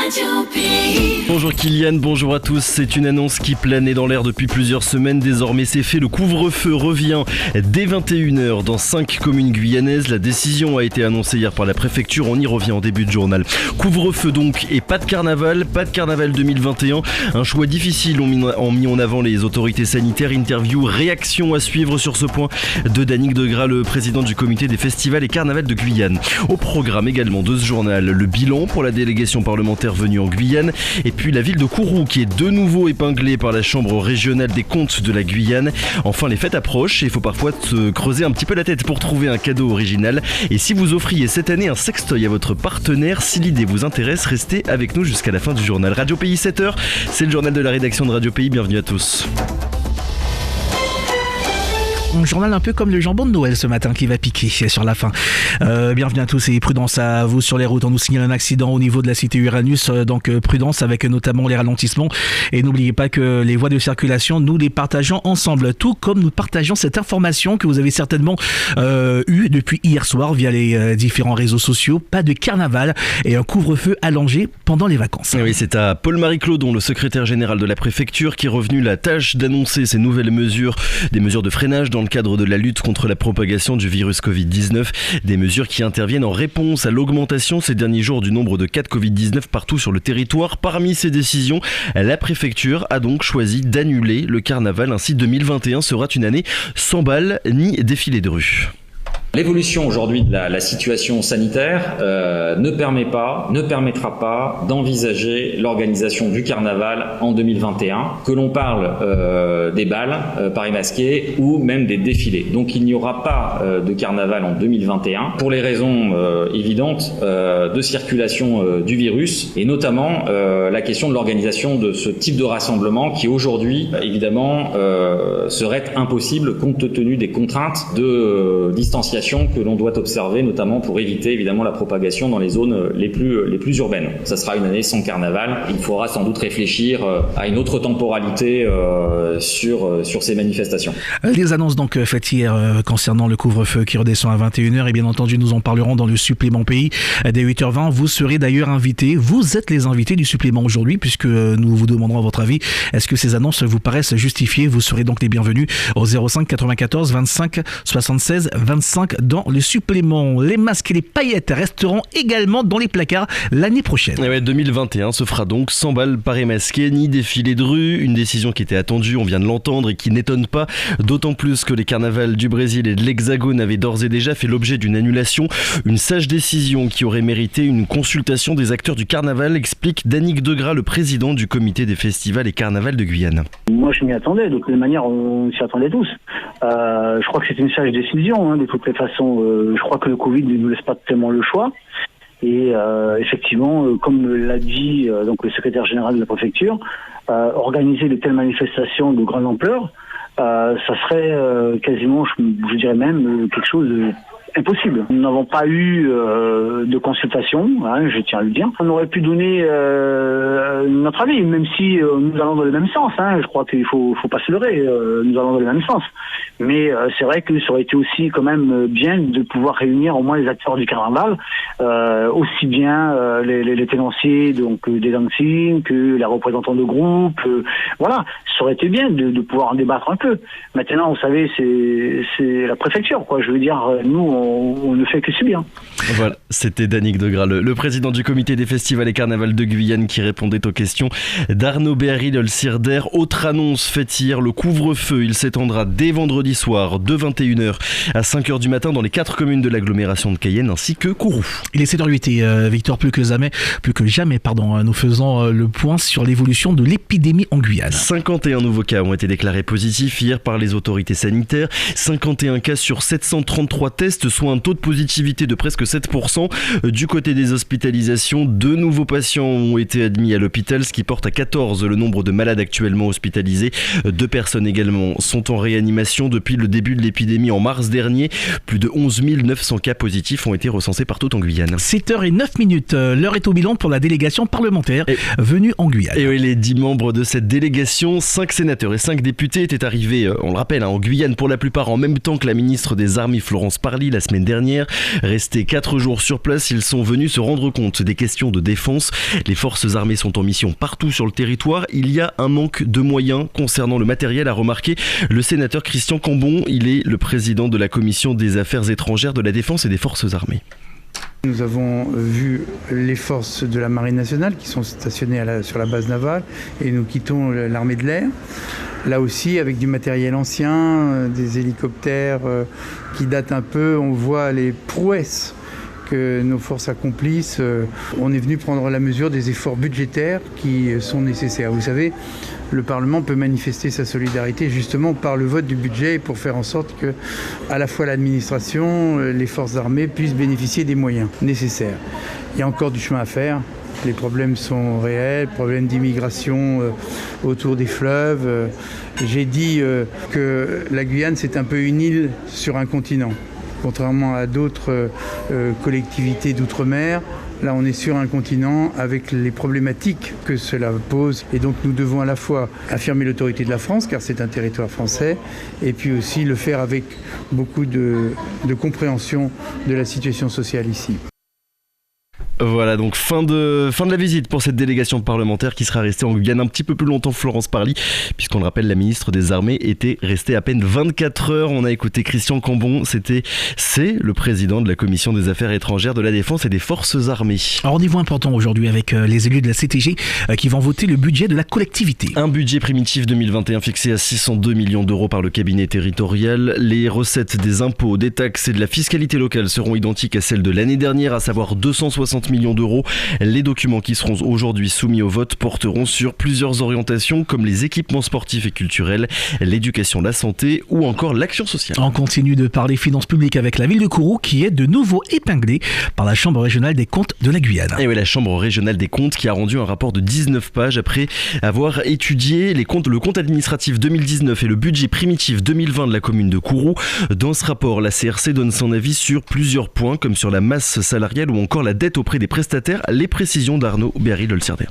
Radio Pays. Bonjour Kylian, bonjour à tous. C'est une annonce qui planait dans l'air depuis plusieurs semaines. Désormais c'est fait, le couvre-feu revient dès 21h dans 5 communes guyanaises. La décision a été annoncée hier par la préfecture, on y revient en début de journal. Couvre-feu donc et pas de carnaval 2021. Un choix difficile ont mis en avant les autorités sanitaires. Interview, réaction à suivre sur ce point de Danick Degras, le président du comité des festivals et carnavals de Guyane. Au programme également de ce journal, le bilan pour la délégation parlementaire venue en Guyane et puis la ville de Kourou qui est de nouveau épinglée par la chambre régionale des comptes de la Guyane. Enfin, les fêtes approchent et il faut parfois se creuser un petit peu la tête pour trouver un cadeau original. Et si vous offriez cette année un sextoy à votre partenaire, si l'idée vous intéresse, restez avec nous jusqu'à la fin du journal. Radio Pays 7h, c'est le journal de la rédaction de Radio Pays, bienvenue à tous. Un journal un peu comme le jambon de Noël ce matin qui va piquer sur la fin. Bienvenue à tous et prudence à vous sur les routes. On nous signale un accident au niveau de la cité Uranus, donc prudence avec notamment les ralentissements. Et n'oubliez pas que les voies de circulation, nous les partageons ensemble. Tout comme nous partageons cette information que vous avez certainement eue depuis hier soir via les différents réseaux sociaux. Pas de carnaval et un couvre-feu allongé pendant les vacances. Oui, c'est à Paul-Marie Claudon, le secrétaire général de la préfecture, qui est revenu la tâche d'annoncer ces nouvelles mesures, des mesures de freinage dans le cadre de la lutte contre la propagation du virus Covid-19, des mesures qui interviennent en réponse à l'augmentation ces derniers jours du nombre de cas de Covid-19 partout sur le territoire. Parmi ces décisions, la préfecture a donc choisi d'annuler le carnaval. Ainsi, 2021 sera une année sans bal ni défilé de rue. L'évolution aujourd'hui de la situation sanitaire ne permettra pas d'envisager l'organisation du carnaval en 2021, que l'on parle des bals Paris masqués ou même des défilés. Donc il n'y aura pas de carnaval en 2021 pour les raisons évidentes de circulation du virus et notamment la question de l'organisation de ce type de rassemblement qui aujourd'hui évidemment serait impossible compte tenu des contraintes de distanciation que l'on doit observer, notamment pour éviter évidemment la propagation dans les zones les plus urbaines. Ça sera une année sans carnaval. Il faudra sans doute réfléchir à une autre temporalité sur ces manifestations. Les annonces donc faites hier concernant le couvre-feu qui redescend à 21h et bien entendu nous en parlerons dans le supplément pays dès 8h20. Vous serez d'ailleurs invités, vous êtes les invités du supplément aujourd'hui puisque nous vous demanderons votre avis. Est-ce que ces annonces vous paraissent justifiées? Vous serez donc les bienvenus au 05 94 25 76 25 dans le supplément. Les masques et les paillettes resteront également dans les placards l'année prochaine. Et ouais, 2021 se fera donc sans bal Paris masqué ni défilé de rue. Une décision qui était attendue, on vient de l'entendre, et qui n'étonne pas, d'autant plus que les carnavals du Brésil et de l'Hexagone avaient d'ores et déjà fait l'objet d'une annulation. Une sage décision qui aurait mérité une consultation des acteurs du carnaval, explique Danick Degras, le président du comité des festivals et carnavals de Guyane. Moi je m'y attendais, de toute manière on s'y attendait tous. Je crois que c'est une sage décision, de toutes les façons. Je crois que le Covid ne nous laisse pas tellement le choix. Et effectivement, comme l'a dit donc le secrétaire général de la préfecture, organiser de telles manifestations de grande ampleur, ça serait quasiment, je dirais même, quelque chose impossible. Nous n'avons pas eu de consultation, je tiens à le dire. On aurait pu donner notre avis, même si nous allons dans le même sens. Je crois qu'il faut pas se leurrer, nous allons dans le même sens. Mais c'est vrai que ça aurait été aussi quand même bien de pouvoir réunir au moins les acteurs du carnaval, aussi bien les tenanciers donc des dancing que les représentants de groupes. Voilà, ça aurait été bien de pouvoir en débattre un peu. Maintenant, vous savez, c'est la préfecture, quoi. Je veux dire, nous, on ne fait que subir. Voilà, c'était Danick Degras, le président du comité des festivals et carnavals de Guyane, qui répondait aux questions d'Arnaud Béry-Lolsirder. Autre annonce faite hier, le couvre-feu, il s'étendra dès vendredi soir de 21h à 5h du matin dans les 4 communes de l'agglomération de Cayenne ainsi que Kourou. Il est 7h08 et Victor, plus que jamais, nous faisons le point sur l'évolution de l'épidémie en Guyane. 51 nouveaux cas ont été déclarés positifs hier par les autorités sanitaires. 51 cas sur 733 tests, soit un taux de positivité de presque 7%. Du côté des hospitalisations, 2 nouveaux patients ont été admis à l'hôpital, ce qui porte à 14 le nombre de malades actuellement hospitalisés. 2 personnes également sont en réanimation depuis le début de l'épidémie en mars dernier. Plus de 11 900 cas positifs ont été recensés partout en Guyane. 7h09, l'heure est au bilan pour la délégation parlementaire venue en Guyane. Et oui, les 10 membres de cette délégation, 5 sénateurs et 5 députés étaient arrivés, on le rappelle, en Guyane pour la plupart en même temps que la ministre des Armées Florence Parly, la la semaine dernière. Restés 4 jours sur place, ils sont venus se rendre compte des questions de défense. Les forces armées sont en mission partout sur le territoire. Il y a un manque de moyens concernant le matériel, a remarqué le sénateur Christian Cambon. Il est le président de la commission des affaires étrangères, de la défense et des forces armées. Nous avons vu les forces de la Marine nationale qui sont stationnées sur la base navale et nous quittons l'armée de l'air. Là aussi, avec du matériel ancien, des hélicoptères qui datent un peu, on voit les prouesses que nos forces accomplissent. On est venu prendre la mesure des efforts budgétaires qui sont nécessaires. Vous savez, le Parlement peut manifester sa solidarité justement par le vote du budget pour faire en sorte que à la fois l'administration, les forces armées puissent bénéficier des moyens nécessaires. Il y a encore du chemin à faire. Les problèmes sont réels, problèmes d'immigration autour des fleuves. J'ai dit que la Guyane, c'est un peu une île sur un continent. Contrairement à d'autres collectivités d'outre-mer, là on est sur un continent avec les problématiques que cela pose. Et donc nous devons à la fois affirmer l'autorité de la France, car c'est un territoire français, et puis aussi le faire avec beaucoup de compréhension de la situation sociale ici. Voilà, donc fin de la visite pour cette délégation parlementaire qui sera restée en Guyane un petit peu plus longtemps, Florence Parly, puisqu'on le rappelle, la ministre des Armées était restée à peine 24 heures. On a écouté Christian Cambon, c'est le président de la commission des affaires étrangères, de la défense et des forces armées. Rendez-vous important aujourd'hui avec les élus de la CTG qui vont voter le budget de la collectivité. Un budget primitif 2021 fixé à 602 millions d'euros par le cabinet territorial. Les recettes des impôts, des taxes et de la fiscalité locale seront identiques à celles de l'année dernière, à savoir 260 millions d'euros. Les documents qui seront aujourd'hui soumis au vote porteront sur plusieurs orientations comme les équipements sportifs et culturels, l'éducation, la santé ou encore l'action sociale. On continue de parler finances publiques avec la ville de Kourou qui est de nouveau épinglée par la Chambre régionale des comptes de la Guyane. Et oui, la Chambre régionale des comptes qui a rendu un rapport de 19 pages après avoir étudié le compte administratif 2019 et le budget primitif 2020 de la commune de Kourou. Dans ce rapport, la CRC donne son avis sur plusieurs points comme sur la masse salariale ou encore la dette auprès des prestataires. Les précisions d'Arnaud Berry-Lolsierder.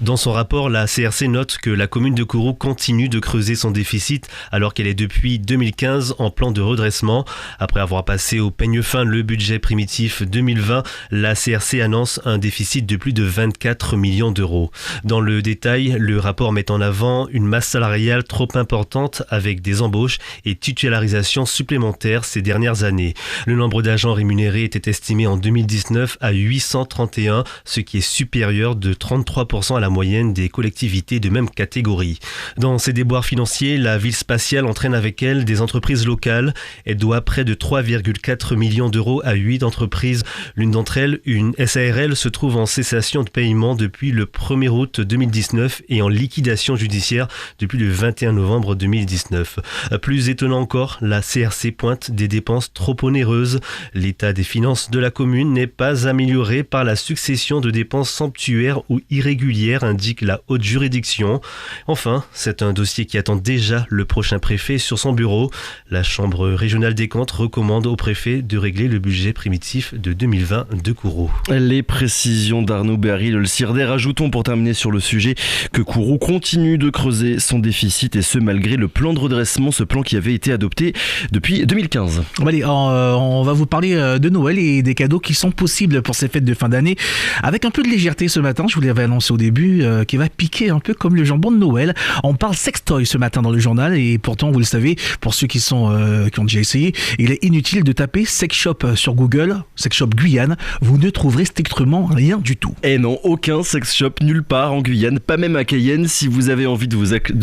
Dans son rapport, la CRC note que la commune de Kourou continue de creuser son déficit alors qu'elle est depuis 2015 en plan de redressement. Après avoir passé au peigne fin le budget primitif 2020, la CRC annonce un déficit de plus de 24 millions d'euros. Dans le détail, le rapport met en avant une masse salariale trop importante avec des embauches et titularisations supplémentaires ces dernières années. Le nombre d'agents rémunérés était estimé en 2019 à 831, ce qui est supérieur de 33% à la moyenne des collectivités de même catégorie. Dans ses déboires financiers, la ville spatiale entraîne avec elle des entreprises locales. Elle doit près de 3,4 millions d'euros à 8 entreprises. L'une d'entre elles, une SARL, se trouve en cessation de paiement depuis le 1er août 2019 et en liquidation judiciaire depuis le 21 novembre 2019. Plus étonnant encore, la CRC pointe des dépenses trop onéreuses. L'état des finances de la commune n'est pas amélioré par la succession de dépenses somptuaires ou irrégulières, indique la haute juridiction. Enfin, c'est un dossier qui attend déjà le prochain préfet sur son bureau. La Chambre régionale des comptes recommande au préfet de régler le budget primitif de 2020 de Kourou. Les précisions d'Arnaud Berry-Lolsierder. Ajoutons pour terminer sur le sujet que Kourou continue de creuser son déficit et ce malgré le plan de redressement, ce plan qui avait été adopté depuis 2015. Allez, on va vous parler de Noël et des cadeaux qui sont possibles pour ces fêtes de fin d'année. Avec un peu de légèreté ce matin, je vous l'avais annoncé au début, qui va piquer un peu comme le jambon de Noël. On parle sextoy ce matin dans le journal et pourtant, vous le savez, pour ceux qui ont déjà essayé, il est inutile de taper sex shop sur Google, sex shop Guyane, vous ne trouverez strictement rien du tout. Et non, aucun sex shop nulle part en Guyane, pas même à Cayenne. Si vous avez envie de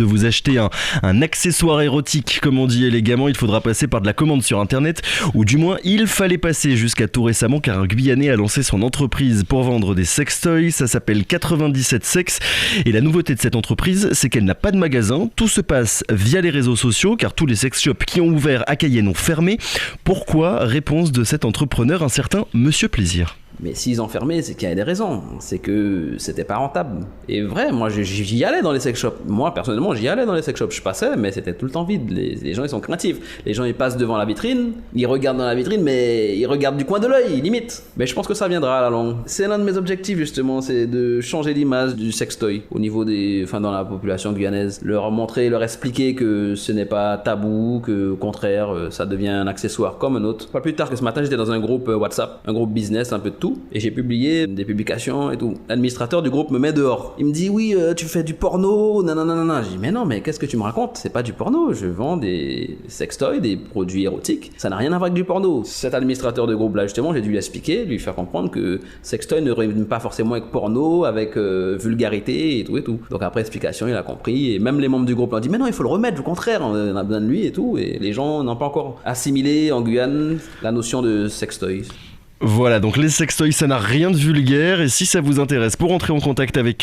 vous acheter un accessoire érotique, comme on dit élégamment, il faudra passer par de la commande sur internet, ou du moins il fallait passer jusqu'à tout récemment car un Guyanais a lancé son entreprise pour vendre des sextoys. Ça s'appelle 97 Sex et la nouveauté de cette entreprise, c'est qu'elle n'a pas de magasin. Tout se passe via les réseaux sociaux car tous les sex shops qui ont ouvert à Cayenne ont fermé. Pourquoi? Réponse de cet entrepreneur, un certain Monsieur Plaisir. Mais s'ils ont fermé, c'est qu'il y a des raisons. C'est que c'était pas rentable. Et vrai, moi j'y allais dans les sex shops. Moi personnellement, j'y allais dans les sex shops. Je passais, mais c'était tout le temps vide. Les gens ils sont craintifs. Les gens ils passent devant la vitrine, ils regardent dans la vitrine, mais ils regardent du coin de l'œil, limite. Mais je pense que ça viendra à la longue. C'est l'un de mes objectifs justement, c'est de changer l'image du sextoy au niveau dans la population guyanaise. Leur montrer, leur expliquer que ce n'est pas tabou, que au contraire, ça devient un accessoire comme un autre. Pas plus tard que ce matin, j'étais dans un groupe WhatsApp, un groupe business, un peu de tout. Et j'ai publié des publications et tout. L'administrateur du groupe me met dehors. Il me dit oui, tu fais du porno, nanana. Je dis mais non, mais qu'est-ce que tu me racontes? C'est pas du porno, je vends des sextoys, des produits érotiques. Ça n'a rien à voir avec du porno. Cet administrateur de groupe là justement, j'ai dû lui expliquer, lui faire comprendre que sextoy ne rime pas forcément avec porno, avec vulgarité et tout. Donc après explication, il a compris. Et même les membres du groupe l'ont dit mais non, il faut le remettre, au contraire, on a besoin de lui et tout. Et les gens n'ont pas encore assimilé en Guyane la notion de sextoy. Voilà, donc les sextoys, ça n'a rien de vulgaire. Et si ça vous intéresse, pour entrer en contact avec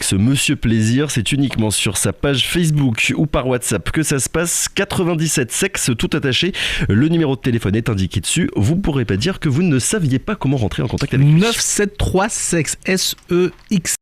ce monsieur plaisir, c'est uniquement sur sa page Facebook ou par WhatsApp que ça se passe. 97 sexe tout attaché. Le numéro de téléphone est indiqué dessus. Vous ne pourrez pas dire que vous ne saviez pas comment rentrer en contact avec lui. 973 sexe SEX.